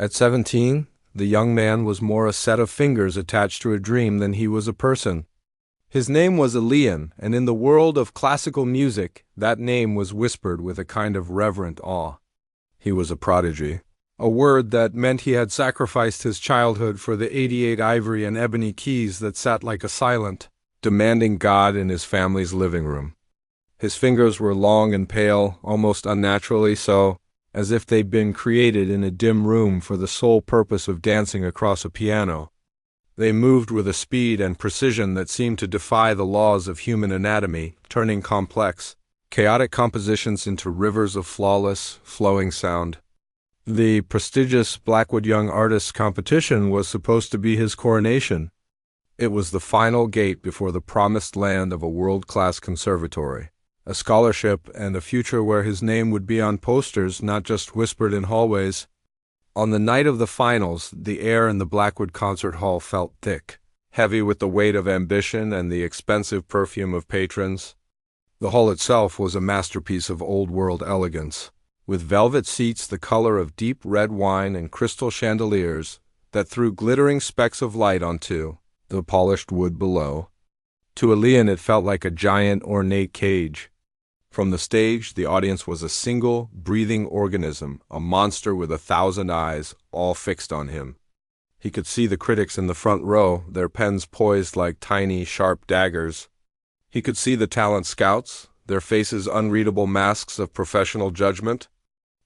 At 17, the young man was more a set of fingers attached to a dream than he was a person. His name was Elian, and in the world of classical music, that name was whispered with a kind of reverent awe. He was a prodigy, a word that meant he had sacrificed his childhood for the 88 ivory and ebony keys that sat like a silent, demanding God in his family's living room. His fingers were long and pale, almost unnaturally so, as if they'd been created in a dim room for the sole purpose of dancing across a piano. They moved with a speed and precision that seemed to defy the laws of human anatomy, turning complex, chaotic compositions into rivers of flawless, flowing sound. The prestigious Blackwood Young Artists Competition was supposed to be his coronation. It was the final gate before the promised land of a world-class conservatory, a scholarship and a future where his name would be on posters, not just whispered in hallways. On the night of the finals, the air in the Blackwood Concert Hall felt thick, heavy with the weight of ambition and the expensive perfume of patrons. The hall itself was a masterpiece of old-world elegance, with velvet seats the color of deep red wine and crystal chandeliers that threw glittering specks of light onto the polished wood below. To Elian it felt like a giant, ornate cage. From the stage, the audience was a single, breathing organism, a monster with 1,000 eyes, all fixed on him. He could see the critics in the front row, their pens poised like tiny, sharp daggers. He could see the talent scouts, their faces unreadable masks of professional judgment.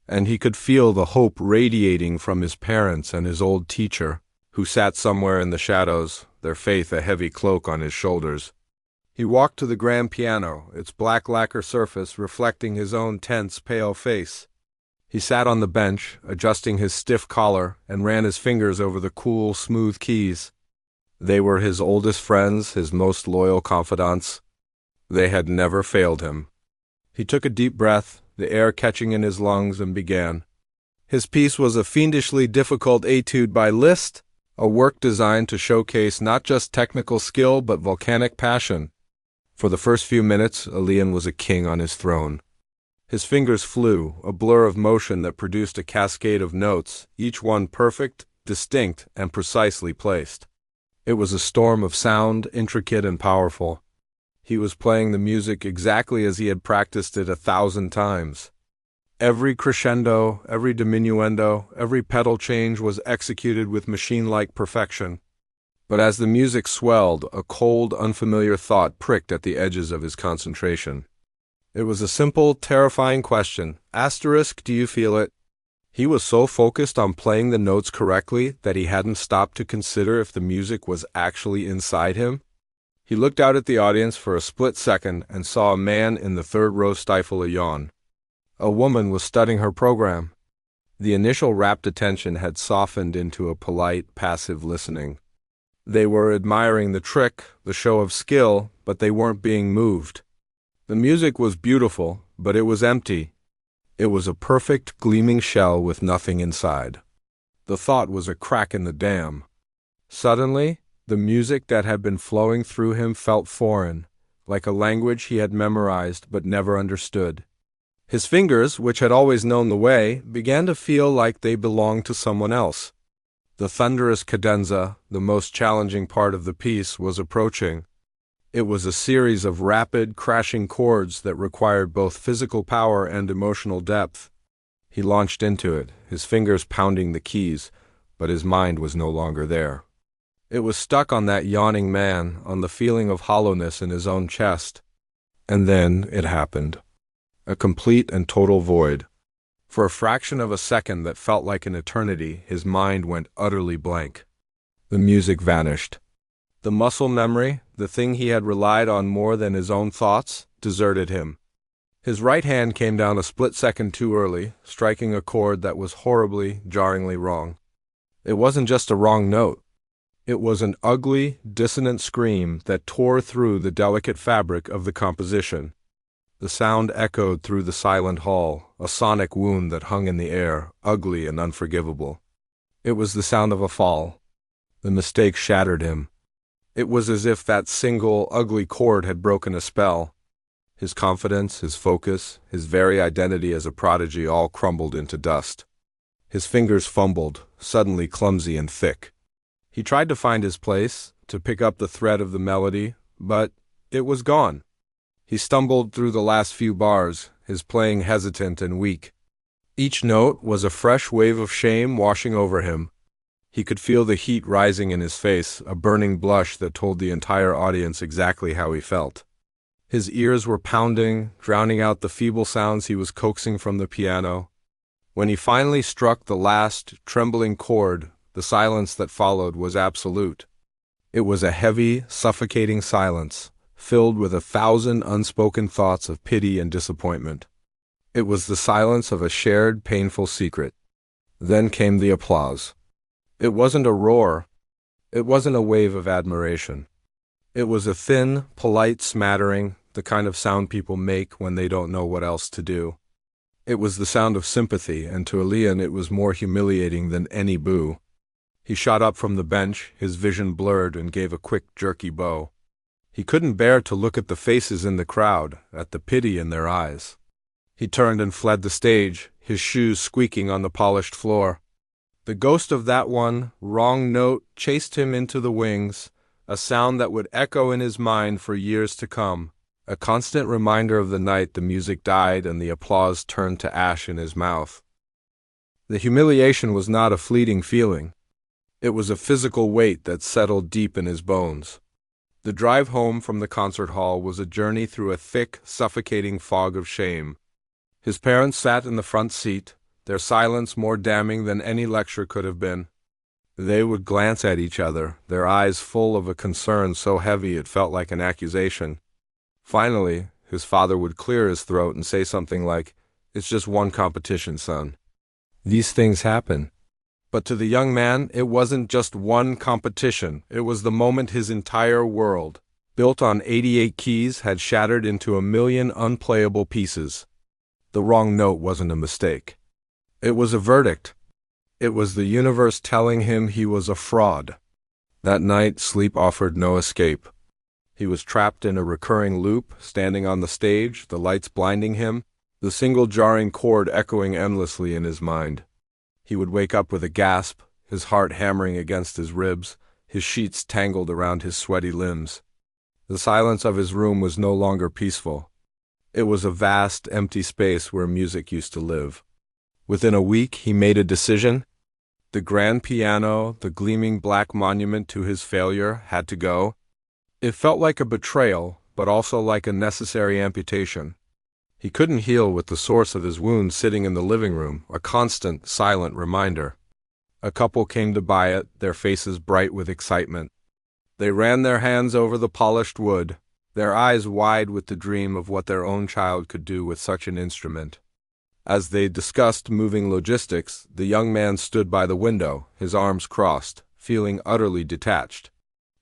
And he could feel the hope radiating from his parents and his old teacher, who sat somewhere in the shadows, their faith a heavy cloak on his shoulders. He walked to the grand piano, its black lacquer surface reflecting his own tense, pale face. He sat on the bench, adjusting his stiff collar, and ran his fingers over the cool, smooth keys. They were his oldest friends, his most loyal confidants. They had never failed him. He took a deep breath, the air catching in his lungs, and began. His piece was a fiendishly difficult etude by Liszt, a work designed to showcase not just technical skill but volcanic passion. For the first few minutes, Elian was a king on his throne. His fingers flew, a blur of motion that produced a cascade of notes, each one perfect, distinct, and precisely placed. It was a storm of sound, intricate and powerful. He was playing the music exactly as he had practiced it 1,000 times. Every crescendo, every diminuendo, every pedal change was executed with machine-like perfection. But as the music swelled, a cold, unfamiliar thought pricked at the edges of his concentration. It was a simple, terrifying question. Asterisk, do you feel it? He was so focused on playing the notes correctly that he hadn't stopped to consider if the music was actually inside him. He looked out at the audience for a split second and saw a man in the third row stifle a yawn. A woman was studying her program. The initial rapt attention had softened into a polite, passive listening. They were admiring the trick, the show of skill, but they weren't being moved. The music was beautiful, but it was empty. It was a perfect, gleaming shell with nothing inside. The thought was a crack in the dam. Suddenly, the music that had been flowing through him felt foreign, like a language he had memorized but never understood. His fingers, which had always known the way, began to feel like they belonged to someone else. The thunderous cadenza, the most challenging part of the piece, was approaching. It was a series of rapid, crashing chords that required both physical power and emotional depth. He launched into it, his fingers pounding the keys, but his mind was no longer there. It was stuck on that yawning man, on the feeling of hollowness in his own chest. And then it happened. A complete and total void. For a fraction of a second that felt like an eternity, his mind went utterly blank. The music vanished. The muscle memory, the thing he had relied on more than his own thoughts, deserted him. His right hand came down a split second too early, striking a chord that was horribly, jarringly wrong. It wasn't just a wrong note. It was an ugly, dissonant scream that tore through the delicate fabric of the composition. The sound echoed through the silent hall, a sonic wound that hung in the air, ugly and unforgivable. It was the sound of a fall. The mistake shattered him. It was as if that single, ugly chord had broken a spell. His confidence, his focus, his very identity as a prodigy all crumbled into dust. His fingers fumbled, suddenly clumsy and thick. He tried to find his place, to pick up the thread of the melody, but it was gone. He stumbled through the last few bars, his playing hesitant and weak. Each note was a fresh wave of shame washing over him. He could feel the heat rising in his face, a burning blush that told the entire audience exactly how he felt. His ears were pounding, drowning out the feeble sounds he was coaxing from the piano. When he finally struck the last, trembling chord, the silence that followed was absolute. It was a heavy, suffocating silence, filled with 1,000 unspoken thoughts of pity and disappointment. It was the silence of a shared, painful secret. Then came the applause. It wasn't a roar. It wasn't a wave of admiration. It was a thin, polite smattering, the kind of sound people make when they don't know what else to do. It was the sound of sympathy, and to Elian it was more humiliating than any boo. He shot up from the bench, his vision blurred, and gave a quick, jerky bow. He couldn't bear to look at the faces in the crowd, at the pity in their eyes. He turned and fled the stage, his shoes squeaking on the polished floor. The ghost of that one wrong note chased him into the wings, a sound that would echo in his mind for years to come, a constant reminder of the night the music died and the applause turned to ash in his mouth. The humiliation was not a fleeting feeling. It was a physical weight that settled deep in his bones. The drive home from the concert hall was a journey through a thick, suffocating fog of shame. His parents sat in the front seat, their silence more damning than any lecture could have been. They would glance at each other, their eyes full of a concern so heavy it felt like an accusation. Finally, his father would clear his throat and say something like, "It's just one competition, son. These things happen." But to the young man, it wasn't just one competition. It was the moment his entire world, built on 88 keys, had shattered into 1,000,000 unplayable pieces. The wrong note wasn't a mistake. It was a verdict. It was the universe telling him he was a fraud. That night, sleep offered no escape. He was trapped in a recurring loop, standing on the stage, the lights blinding him, the single jarring chord echoing endlessly in his mind. He would wake up with a gasp, his heart hammering against his ribs, his sheets tangled around his sweaty limbs. The silence of his room was no longer peaceful. It was a vast, empty space where music used to live. Within a week, he made a decision. The grand piano, the gleaming black monument to his failure, had to go. It felt like a betrayal, but also like a necessary amputation. He couldn't heal with the source of his wound sitting in the living room, a constant, silent reminder. A couple came to buy it, their faces bright with excitement. They ran their hands over the polished wood, their eyes wide with the dream of what their own child could do with such an instrument. As they discussed moving logistics, the young man stood by the window, his arms crossed, feeling utterly detached.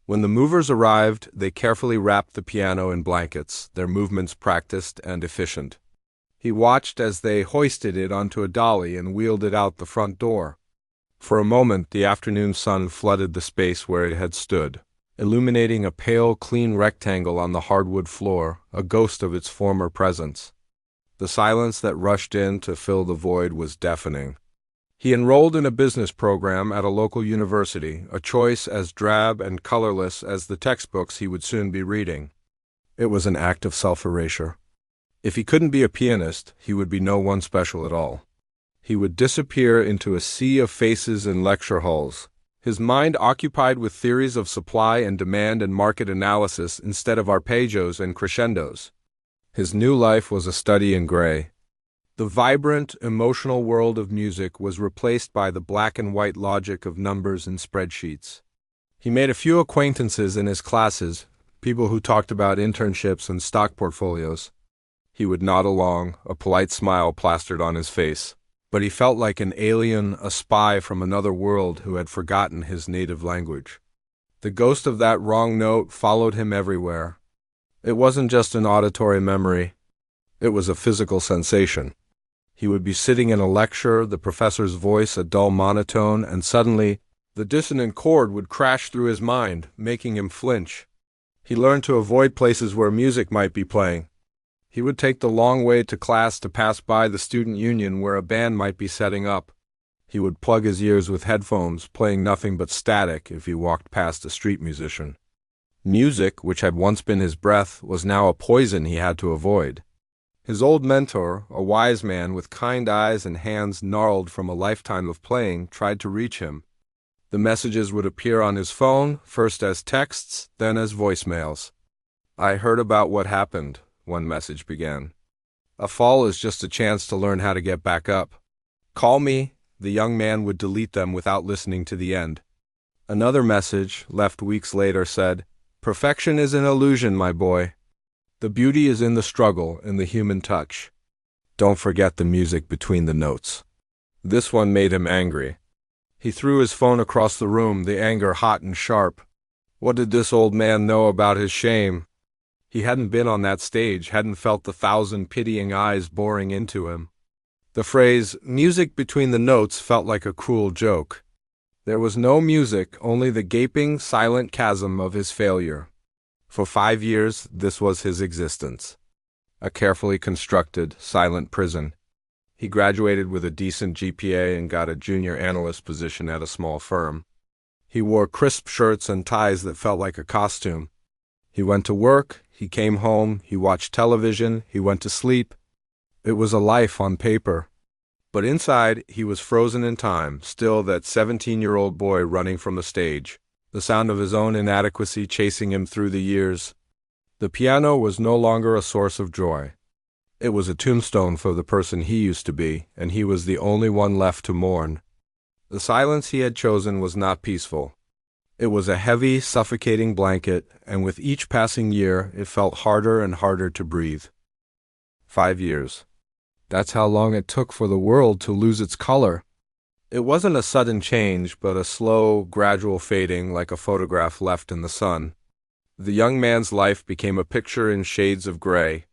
When the movers arrived, they carefully wrapped the piano in blankets, their movements practiced and efficient. He watched as they hoisted it onto a dolly and wheeled it out the front door. For a moment, the afternoon sun flooded the space where it had stood, illuminating a pale, clean rectangle on the hardwood floor, a ghost of its former presence. The silence that rushed in to fill the void was deafening. He enrolled in a business program at a local university, a choice as drab and colorless as the textbooks he would soon be reading. It was an act of self-erasure. If he couldn't be a pianist, he would be no one special at all. He would disappear into a sea of faces in lecture halls, his mind occupied with theories of supply and demand and market analysis instead of arpeggios and crescendos. His new life was a study in gray. The vibrant, emotional world of music was replaced by the black and white logic of numbers and spreadsheets. He made a few acquaintances in his classes, people who talked about internships and stock portfolios. He would nod along, a polite smile plastered on his face, but he felt like an alien, a spy from another world who had forgotten his native language. The ghost of that wrong note followed him everywhere. It wasn't just an auditory memory. It was a physical sensation. He would be sitting in a lecture, the professor's voice a dull monotone, and suddenly the dissonant chord would crash through his mind, making him flinch. He learned to avoid places where music might be playing. He would take the long way to class to pass by the student union where a band might be setting up. He would plug his ears with headphones, playing nothing but static if he walked past a street musician. Music, which had once been his breath, was now a poison he had to avoid. His old mentor, a wise man with kind eyes and hands gnarled from a lifetime of playing, tried to reach him. The messages would appear on his phone, first as texts, then as voicemails. "I heard about what happened," one message began. "A fall is just a chance to learn how to get back up. Call me." The young man would delete them without listening to the end. Another message, left weeks later, said, "Perfection is an illusion, my boy. The beauty is in the struggle, in the human touch. Don't forget the music between the notes." This one made him angry. He threw his phone across the room, the anger hot and sharp. What did this old man know about his shame? He hadn't been on that stage, hadn't felt the 1,000 pitying eyes boring into him. The phrase, "music between the notes," felt like a cruel joke. There was no music, only the gaping, silent chasm of his failure. For 5 years, this was his existence. A carefully constructed, silent prison. He graduated with a decent GPA and got a junior analyst position at a small firm. He wore crisp shirts and ties that felt like a costume. He went to work, he came home, he watched television, he went to sleep. It was a life on paper. But inside, he was frozen in time, still that 17-year-old boy running from the stage, the sound of his own inadequacy chasing him through the years. The piano was no longer a source of joy. It was a tombstone for the person he used to be, and he was the only one left to mourn. The silence he had chosen was not peaceful. It was a heavy, suffocating blanket, and with each passing year, it felt harder and harder to breathe. 5 years. That's how long it took for the world to lose its color. It wasn't a sudden change, but a slow, gradual fading like a photograph left in the sun. The young man's life became a picture in shades of gray.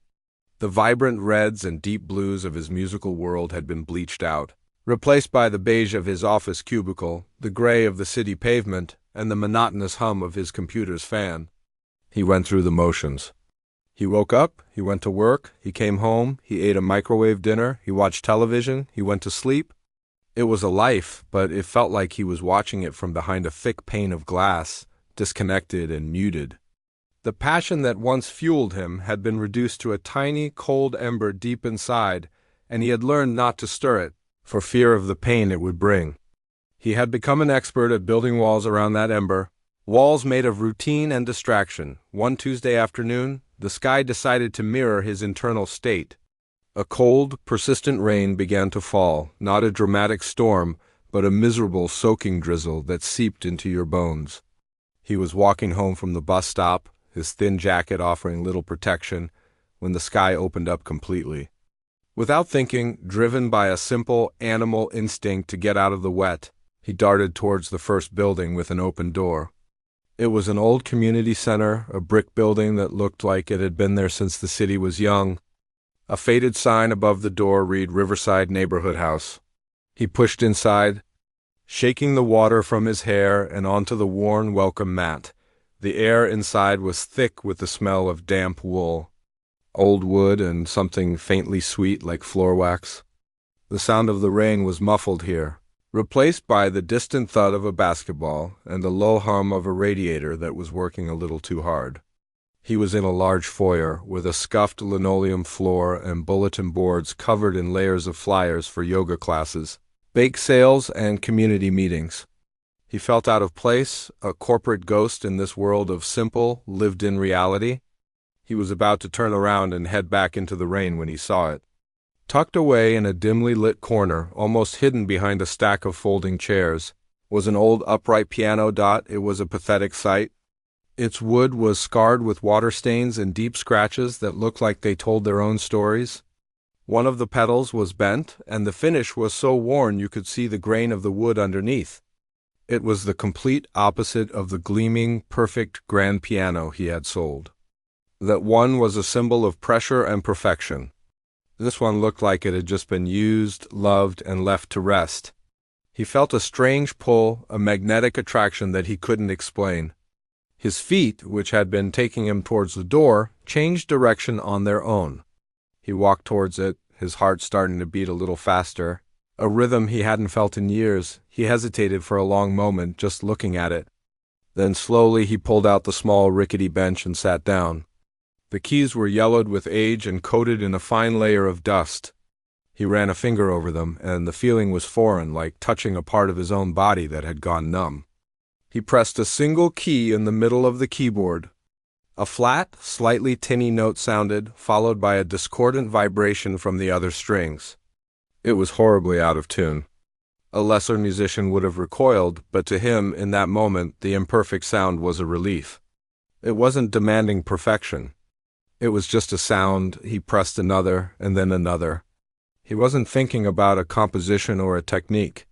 The vibrant reds and deep blues of his musical world had been bleached out, replaced by the beige of his office cubicle, the gray of the city pavement, and the monotonous hum of his computer's fan. He went through the motions. He woke up, he went to work, he came home, he ate a microwave dinner, he watched television, he went to sleep. It was a life, but it felt like he was watching it from behind a thick pane of glass, disconnected and muted. The passion that once fueled him had been reduced to a tiny, cold ember deep inside, and he had learned not to stir it, for fear of the pain it would bring. He had become an expert at building walls around that ember, walls made of routine and distraction. One Tuesday afternoon, the sky decided to mirror his internal state. A cold, persistent rain began to fall, not a dramatic storm, but a miserable, soaking drizzle that seeped into your bones. He was walking home from the bus stop, his thin jacket offering little protection, when the sky opened up completely. Without thinking, driven by a simple animal instinct to get out of the wet, he darted towards the first building with an open door. It was an old community center, a brick building that looked like it had been there since the city was young. A faded sign above the door read Riverside Neighborhood House. He pushed inside, shaking the water from his hair and onto the worn welcome mat. The air inside was thick with the smell of damp wool, old wood, and something faintly sweet like floor wax. The sound of the rain was muffled here, replaced by the distant thud of a basketball and the low hum of a radiator that was working a little too hard. He was in a large foyer with a scuffed linoleum floor and bulletin boards covered in layers of flyers for yoga classes, bake sales, and community meetings. He felt out of place, a corporate ghost in this world of simple, lived-in reality. He was about to turn around and head back into the rain when he saw it. Tucked away in a dimly lit corner, almost hidden behind a stack of folding chairs, was an old upright piano. It was a pathetic sight. Its wood was scarred with water stains and deep scratches that looked like they told their own stories. One of the pedals was bent, and the finish was so worn you could see the grain of the wood underneath. It was the complete opposite of the gleaming, perfect grand piano he had sold. That one was a symbol of pressure and perfection. This one looked like it had just been used, loved, and left to rest. He felt a strange pull, a magnetic attraction that he couldn't explain. His feet, which had been taking him towards the door, changed direction on their own. He walked towards it, his heart starting to beat a little faster. A rhythm he hadn't felt in years. He hesitated for a long moment, just looking at it. Then slowly he pulled out the small rickety bench and sat down. The keys were yellowed with age and coated in a fine layer of dust. He ran a finger over them, and the feeling was foreign, like touching a part of his own body that had gone numb. He pressed a single key in the middle of the keyboard. A flat, slightly tinny note sounded, followed by a discordant vibration from the other strings. It was horribly out of tune. A lesser musician would have recoiled, but to him, in that moment, the imperfect sound was a relief. It wasn't demanding perfection. It was just a sound. He pressed another, and then another. He wasn't thinking about a composition or a technique.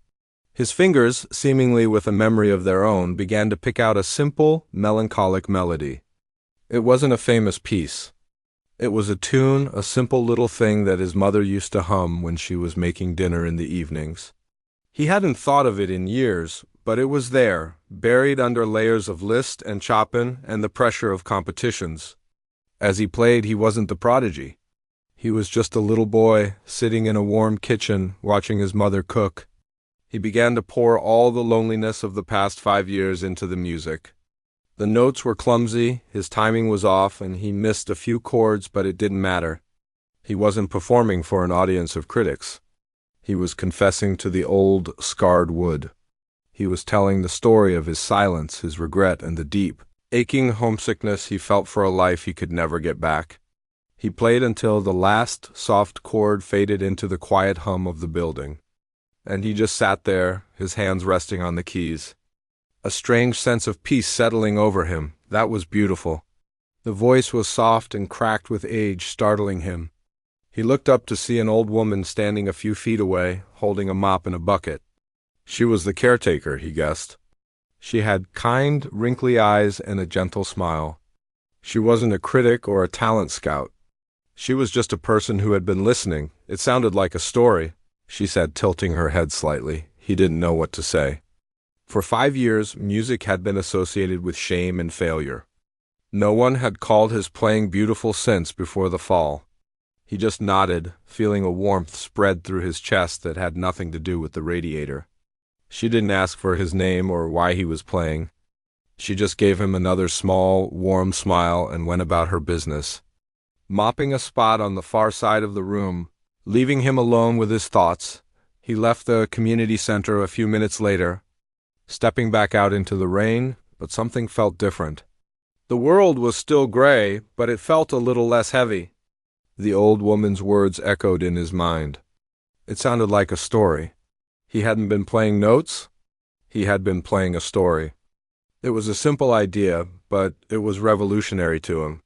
His fingers, seemingly with a memory of their own, began to pick out a simple, melancholic melody. It wasn't a famous piece. It was a tune, a simple little thing that his mother used to hum when she was making dinner in the evenings. He hadn't thought of it in years, but it was there, buried under layers of Liszt and Chopin and the pressure of competitions. As he played, he wasn't the prodigy. He was just a little boy, sitting in a warm kitchen, watching his mother cook. He began to pour all the loneliness of the past 5 years into the music. The notes were clumsy, his timing was off, and he missed a few chords, but it didn't matter. He wasn't performing for an audience of critics. He was confessing to the old, scarred wood. He was telling the story of his silence, his regret, and the deep, aching homesickness he felt for a life he could never get back. He played until the last soft chord faded into the quiet hum of the building. And he just sat there, his hands resting on the keys. A strange sense of peace settling over him. That was beautiful. The voice was soft and cracked with age, startling him. He looked up to see an old woman standing a few feet away, holding a mop and a bucket. She was the caretaker, he guessed. She had kind, wrinkly eyes and a gentle smile. She wasn't a critic or a talent scout. She was just a person who had been listening. It sounded like a story, she said, tilting her head slightly. He didn't know what to say. For 5 years, music had been associated with shame and failure. No one had called his playing beautiful since before the fall. He just nodded, feeling a warmth spread through his chest that had nothing to do with the radiator. She didn't ask for his name or why he was playing. She just gave him another small, warm smile and went about her business, mopping a spot on the far side of the room. Leaving him alone with his thoughts, he left the community center a few minutes later, stepping back out into the rain, but something felt different. The world was still gray, but it felt a little less heavy. The old woman's words echoed in his mind. It sounded like a story. He hadn't been playing notes. He had been playing a story. It was a simple idea, but it was revolutionary to him.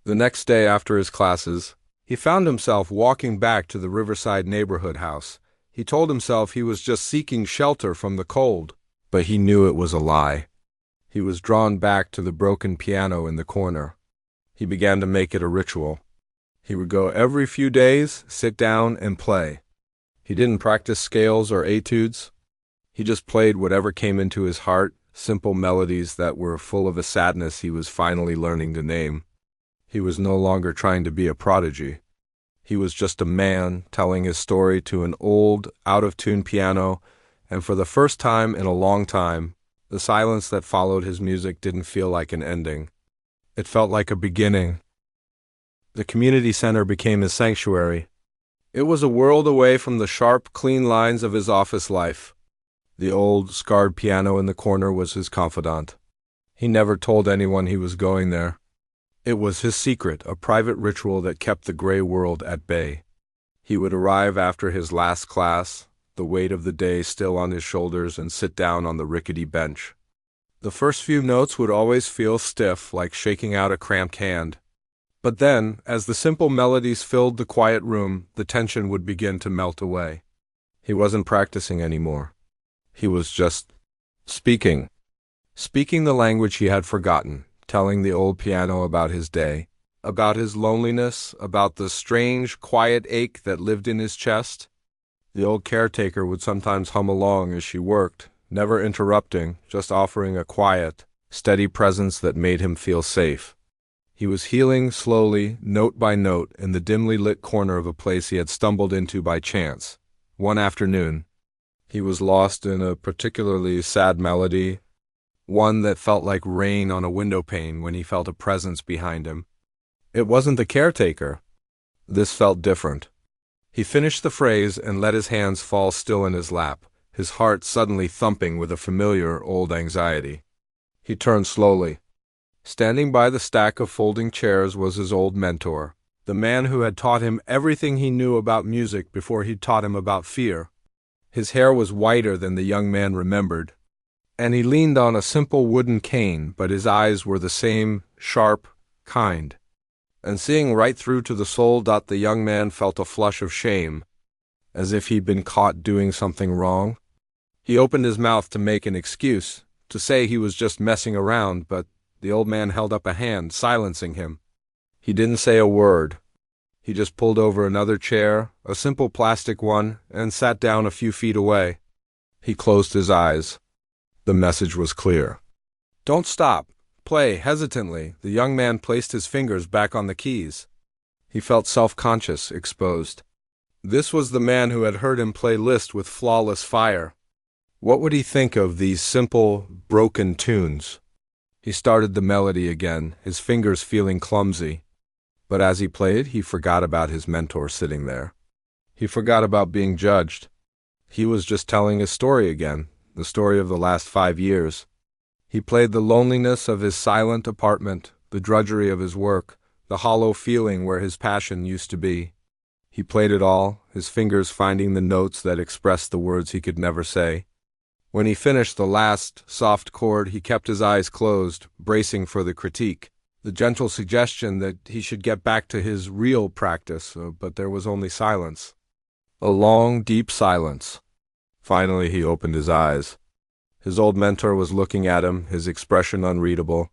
The next day after his classes, he found himself walking back to the Riverside neighborhood house. He told himself he was just seeking shelter from the cold, but he knew it was a lie. He was drawn back to the broken piano in the corner. He began to make it a ritual. He would go every few days, sit down, and play. He didn't practice scales or etudes. He just played whatever came into his heart, simple melodies that were full of a sadness he was finally learning to name. He was no longer trying to be a prodigy. He was just a man telling his story to an old, out-of-tune piano, and for the first time in a long time, the silence that followed his music didn't feel like an ending. It felt like a beginning. The community center became his sanctuary. It was a world away from the sharp, clean lines of his office life. The old, scarred piano in the corner was his confidant. He never told anyone he was going there. It was his secret, a private ritual that kept the gray world at bay. He would arrive after his last class, the weight of the day still on his shoulders, and sit down on the rickety bench. The first few notes would always feel stiff, like shaking out a cramped hand. But then, as the simple melodies filled the quiet room, the tension would begin to melt away. He wasn't practicing anymore. He was just speaking. Speaking the language he had forgotten, telling the old piano about his day, about his loneliness, about the strange, quiet ache that lived in his chest. The old caretaker would sometimes hum along as she worked, never interrupting, just offering a quiet, steady presence that made him feel safe. He was healing slowly, note by note, in the dimly lit corner of a place he had stumbled into by chance, One afternoon, he was lost in a particularly sad melody, one that felt like rain on a window pane when he felt a presence behind him. It wasn't the caretaker. This felt different. He finished the phrase and let his hands fall still in his lap, his heart suddenly thumping with a familiar old anxiety. He turned slowly. Standing by the stack of folding chairs was his old mentor, the man who had taught him everything he knew about music before he'd taught him about fear. His hair was whiter than the young man remembered, and he leaned on a simple wooden cane, but his eyes were the same, sharp, kind. And seeing right through to the soul, the young man felt a flush of shame, as if he'd been caught doing something wrong. He opened his mouth to make an excuse, to say he was just messing around, but the old man held up a hand, silencing him. He didn't say a word. He just pulled over another chair, a simple plastic one, and sat down a few feet away. He closed his eyes. The message was clear. "Don't stop. Play." Hesitantly, the young man placed his fingers back on the keys. He felt self-conscious, exposed. This was the man who had heard him play Liszt with flawless fire. What would he think of these simple, broken tunes? He started the melody again, his fingers feeling clumsy. But as he played, he forgot about his mentor sitting there. He forgot about being judged. He was just telling his story again, the story of the last 5 years. He played the loneliness of his silent apartment, the drudgery of his work, the hollow feeling where his passion used to be. He played it all, his fingers finding the notes that expressed the words he could never say. When he finished the last soft chord, he kept his eyes closed, bracing for the critique, the gentle suggestion that he should get back to his real practice, but there was only silence. A long, deep silence. Finally, he opened his eyes. His old mentor was looking at him, his expression unreadable.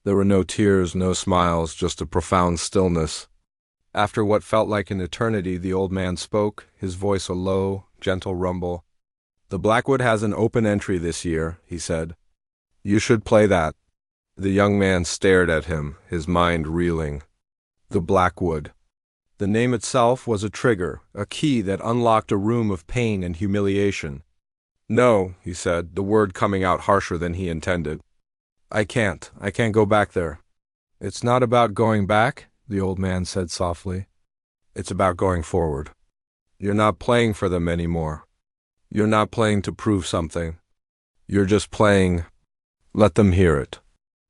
There were no tears, no smiles, just a profound stillness. After what felt like an eternity, the old man spoke, his voice a low, gentle rumble. "The Blackwood has an open entry this year," he said. "You should play that." The young man stared at him, his mind reeling. The Blackwood. The name itself was a trigger, a key that unlocked a room of pain and humiliation. "No," he said, the word coming out harsher than he intended. I can't go back there." "It's not about going back," the old man said softly. "It's about going forward. You're not playing for them anymore. You're not playing to prove something. You're just playing. Let them hear it."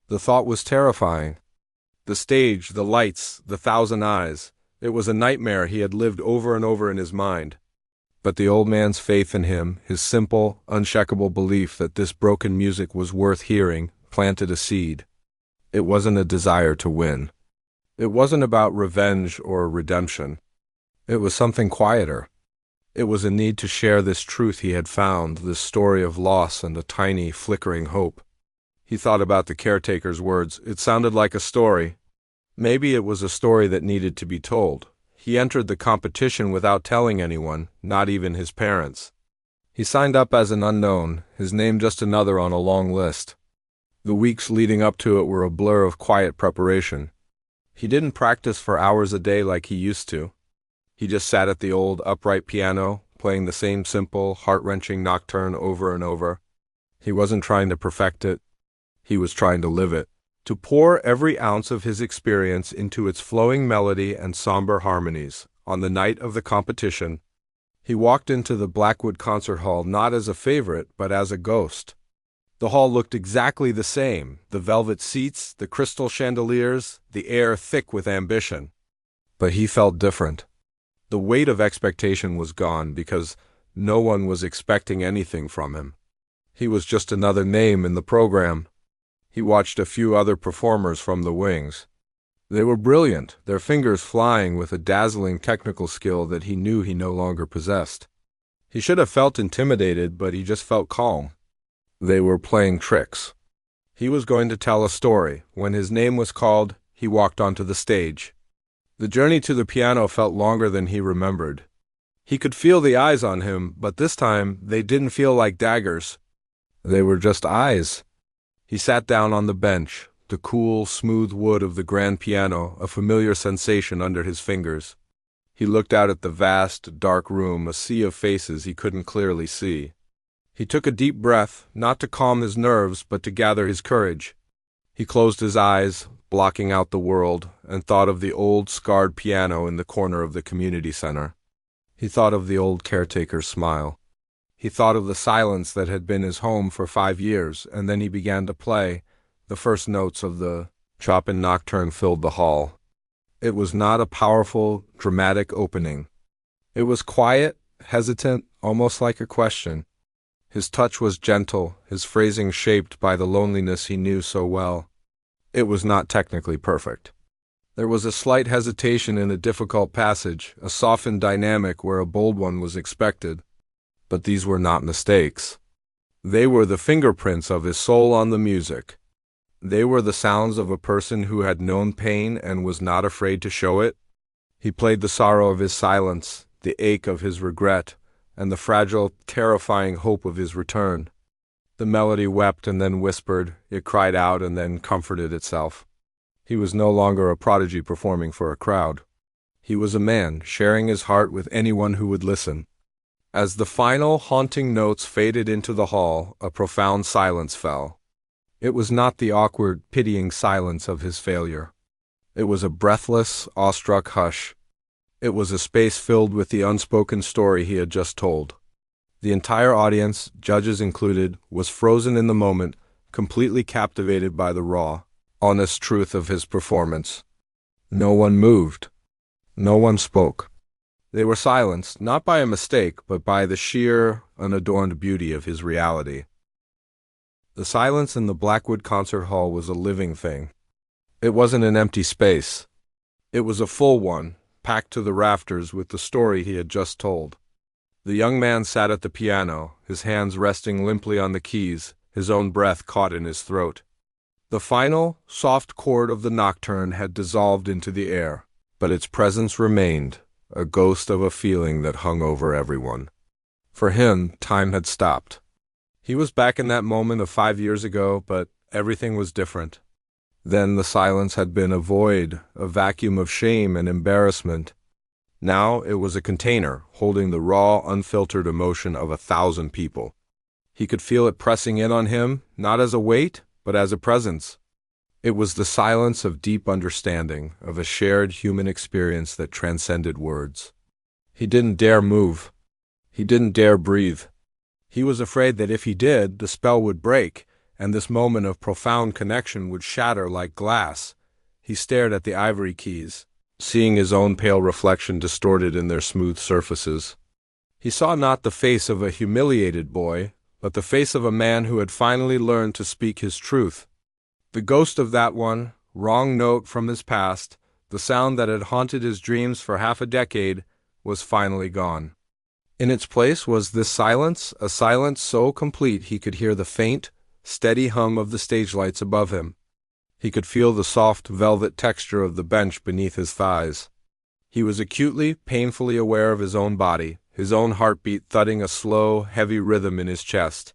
The thought was terrifying. The stage, the lights, the thousand eyes. It was a nightmare he had lived over and over in his mind. But the old man's faith in him, his simple, unshakable belief that this broken music was worth hearing, planted a seed. It wasn't a desire to win. It wasn't about revenge or redemption. It was something quieter. It was a need to share this truth he had found, this story of loss and a tiny, flickering hope. He thought about the caretaker's words. It sounded like a story. Maybe it was a story that needed to be told. He entered the competition without telling anyone, not even his parents. He signed up as an unknown, his name just another on a long list. The weeks leading up to it were a blur of quiet preparation. He didn't practice for hours a day like he used to. He just sat at the old upright piano, playing the same simple, heart-wrenching nocturne over and over. He wasn't trying to perfect it. He was trying to live it, to pour every ounce of his experience into its flowing melody and somber harmonies. On the night of the competition, he walked into the Blackwood Concert Hall not as a favorite, but as a ghost. The hall looked exactly the same, the velvet seats, the crystal chandeliers, the air thick with ambition. But he felt different. The weight of expectation was gone because no one was expecting anything from him. He was just another name in the program. He watched a few other performers from the wings. They were brilliant, their fingers flying with a dazzling technical skill that he knew he no longer possessed. He should have felt intimidated, but he just felt calm. They were playing tricks. He was going to tell a story. When his name was called, he walked onto the stage. The journey to the piano felt longer than he remembered. He could feel the eyes on him, but this time they didn't feel like daggers. They were just eyes. He sat down on the bench, the cool, smooth wood of the grand piano, a familiar sensation under his fingers. He looked out at the vast, dark room, a sea of faces he couldn't clearly see. He took a deep breath, not to calm his nerves, but to gather his courage. He closed his eyes, blocking out the world, and thought of the old, scarred piano in the corner of the community center. He thought of the old caretaker's smile. He thought of the silence that had been his home for 5 years, and then he began to play. The first notes of the Chopin nocturne filled the hall. It was not a powerful, dramatic opening. It was quiet, hesitant, almost like a question. His touch was gentle, his phrasing shaped by the loneliness he knew so well. It was not technically perfect. There was a slight hesitation in a difficult passage, a softened dynamic where a bold one was expected. But these were not mistakes. They were the fingerprints of his soul on the music. They were the sounds of a person who had known pain and was not afraid to show it. He played the sorrow of his silence, the ache of his regret, and the fragile, terrifying hope of his return. The melody wept and then whispered, it cried out and then comforted itself. He was no longer a prodigy performing for a crowd. He was a man, sharing his heart with anyone who would listen. As the final haunting notes faded into the hall, a profound silence fell. It was not the awkward, pitying silence of his failure. It was a breathless, awestruck hush. It was a space filled with the unspoken story he had just told. The entire audience, judges included, was frozen in the moment, completely captivated by the raw, honest truth of his performance. No one moved. No one spoke. They were silenced, not by a mistake, but by the sheer, unadorned beauty of his reality. The silence in the Blackwood Concert Hall was a living thing. It wasn't an empty space. It was a full one, packed to the rafters with the story he had just told. The young man sat at the piano, his hands resting limply on the keys, his own breath caught in his throat. The final, soft chord of the nocturne had dissolved into the air, but its presence remained, a ghost of a feeling that hung over everyone. For him, time had stopped. He was back in that moment of 5 years ago, but everything was different. Then the silence had been a void, a vacuum of shame and embarrassment. Now it was a container holding the raw, unfiltered emotion of 1,000 people. He could feel it pressing in on him, not as a weight, but as a presence. It was the silence of deep understanding, of a shared human experience that transcended words. He didn't dare move. He didn't dare breathe. He was afraid that if he did, the spell would break, and this moment of profound connection would shatter like glass. He stared at the ivory keys, seeing his own pale reflection distorted in their smooth surfaces. He saw not the face of a humiliated boy, but the face of a man who had finally learned to speak his truth. The ghost of that one, wrong note from his past, the sound that had haunted his dreams for half a decade, was finally gone. In its place was this silence, a silence so complete he could hear the faint, steady hum of the stage lights above him. He could feel the soft, velvet texture of the bench beneath his thighs. He was acutely, painfully aware of his own body, his own heartbeat thudding a slow, heavy rhythm in his chest.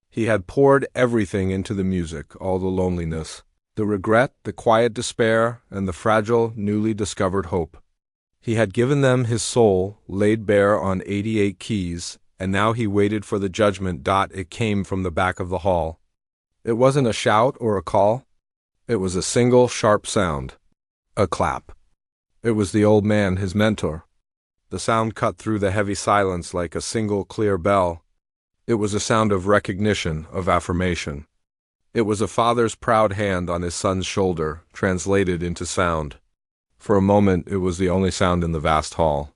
He had poured everything into the music, all the loneliness, the regret, the quiet despair, and the fragile, newly discovered hope. He had given them his soul, laid bare on 88 keys, and now he waited for the judgment. It came from the back of the hall. It wasn't a shout or a call. It was a single, sharp sound. A clap. It was the old man, his mentor. The sound cut through the heavy silence like a single, clear bell. It was a sound of recognition, of affirmation. It was a father's proud hand on his son's shoulder, translated into sound. For a moment it was the only sound in the vast hall.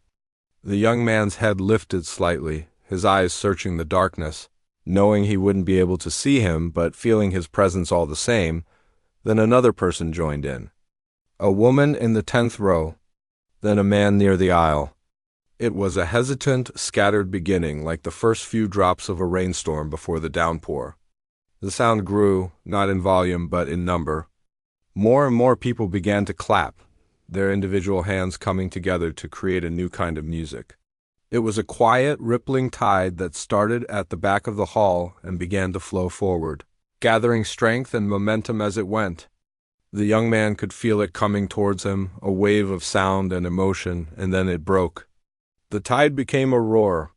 The young man's head lifted slightly, his eyes searching the darkness, knowing he wouldn't be able to see him, but feeling his presence all the same. Then another person joined in. A woman in the 10th row, then a man near the aisle. It was a hesitant, scattered beginning, like the first few drops of a rainstorm before the downpour. The sound grew, not in volume but in number. More and more people began to clap, their individual hands coming together to create a new kind of music. It was a quiet, rippling tide that started at the back of the hall and began to flow forward, gathering strength and momentum as it went. The young man could feel it coming towards him, a wave of sound and emotion, and then it broke. The tide became a roar.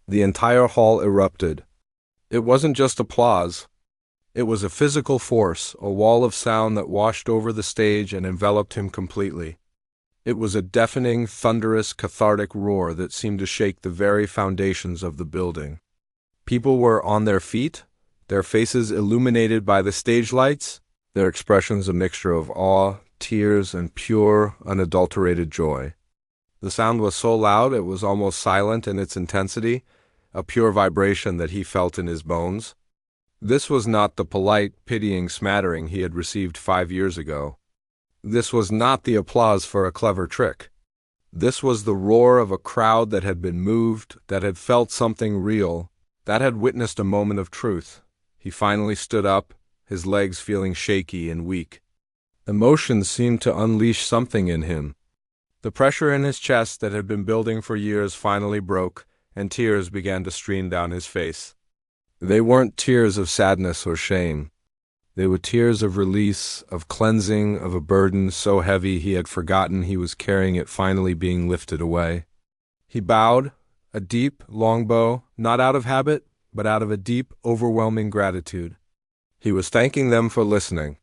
The entire hall erupted. It wasn't just applause. It was a physical force, a wall of sound that washed over the stage and enveloped him completely. It was a deafening, thunderous, cathartic roar that seemed to shake the very foundations of the building. People were on their feet, their faces illuminated by the stage lights, their expressions a mixture of awe, tears, and pure, unadulterated joy. The sound was so loud it was almost silent in its intensity, a pure vibration that he felt in his bones. This was not the polite, pitying smattering he had received 5 years ago. This was not the applause for a clever trick. This was the roar of a crowd that had been moved, that had felt something real, that had witnessed a moment of truth. He finally stood up, his legs feeling shaky and weak. Emotion seemed to unleash something in him. The pressure in his chest that had been building for years finally broke, and tears began to stream down his face. They weren't tears of sadness or shame. They were tears of release, of cleansing, of a burden so heavy he had forgotten he was carrying it finally being lifted away. He bowed, a deep, long bow, not out of habit, but out of a deep, overwhelming gratitude. He was thanking them for listening.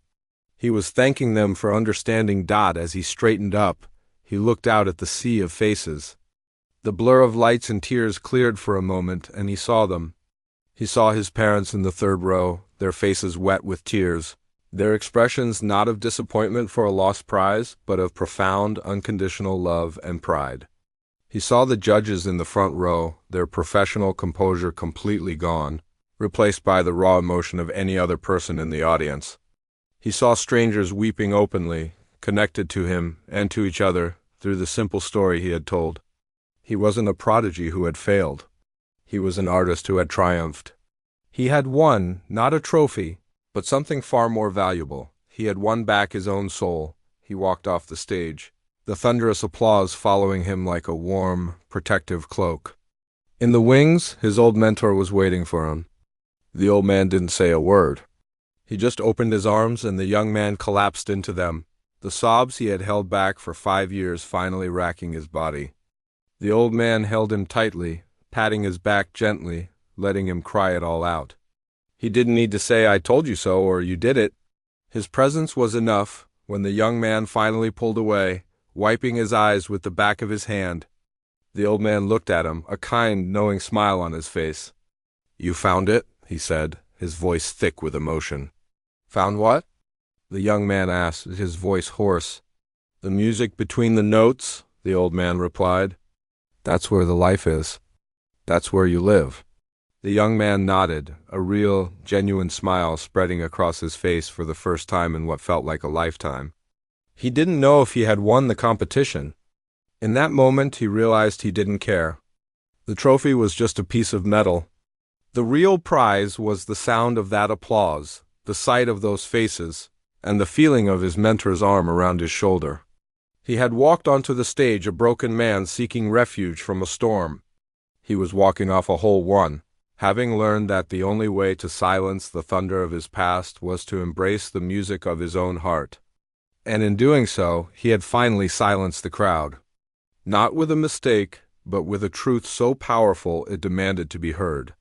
He was thanking them for understanding. As he straightened up, he looked out at the sea of faces. The blur of lights and tears cleared for a moment, and he saw them. He saw his parents in the third row, their faces wet with tears, their expressions not of disappointment for a lost prize, but of profound, unconditional love and pride. He saw the judges in the front row, their professional composure completely gone, replaced by the raw emotion of any other person in the audience. He saw strangers weeping openly, connected to him and to each other through the simple story he had told. He wasn't a prodigy who had failed. He was an artist who had triumphed. He had won, not a trophy, but something far more valuable. He had won back his own soul. He walked off the stage, the thunderous applause following him like a warm, protective cloak. In the wings, his old mentor was waiting for him. The old man didn't say a word. He just opened his arms, and the young man collapsed into them, the sobs he had held back for 5 years finally racking his body. The old man held him tightly, patting his back gently, letting him cry it all out. He didn't need to say, "I told you so," or "You did it." His presence was enough. When the young man finally pulled away, wiping his eyes with the back of his hand, the old man looked at him, a kind, knowing smile on his face. "You found it?" he said, his voice thick with emotion. "Found what?" the young man asked, his voice hoarse. "The music between the notes," the old man replied. "That's where the life is. That's where you live." The young man nodded, a real, genuine smile spreading across his face for the first time in what felt like a lifetime. He didn't know if he had won the competition. In that moment, he realized he didn't care. The trophy was just a piece of metal. The real prize was the sound of that applause, the sight of those faces, and the feeling of his mentor's arm around his shoulder. He had walked onto the stage a broken man seeking refuge from a storm. He was walking off a hole won, having learned that the only way to silence the thunder of his past was to embrace the music of his own heart. And in doing so, he had finally silenced the crowd. Not with a mistake, but with a truth so powerful it demanded to be heard.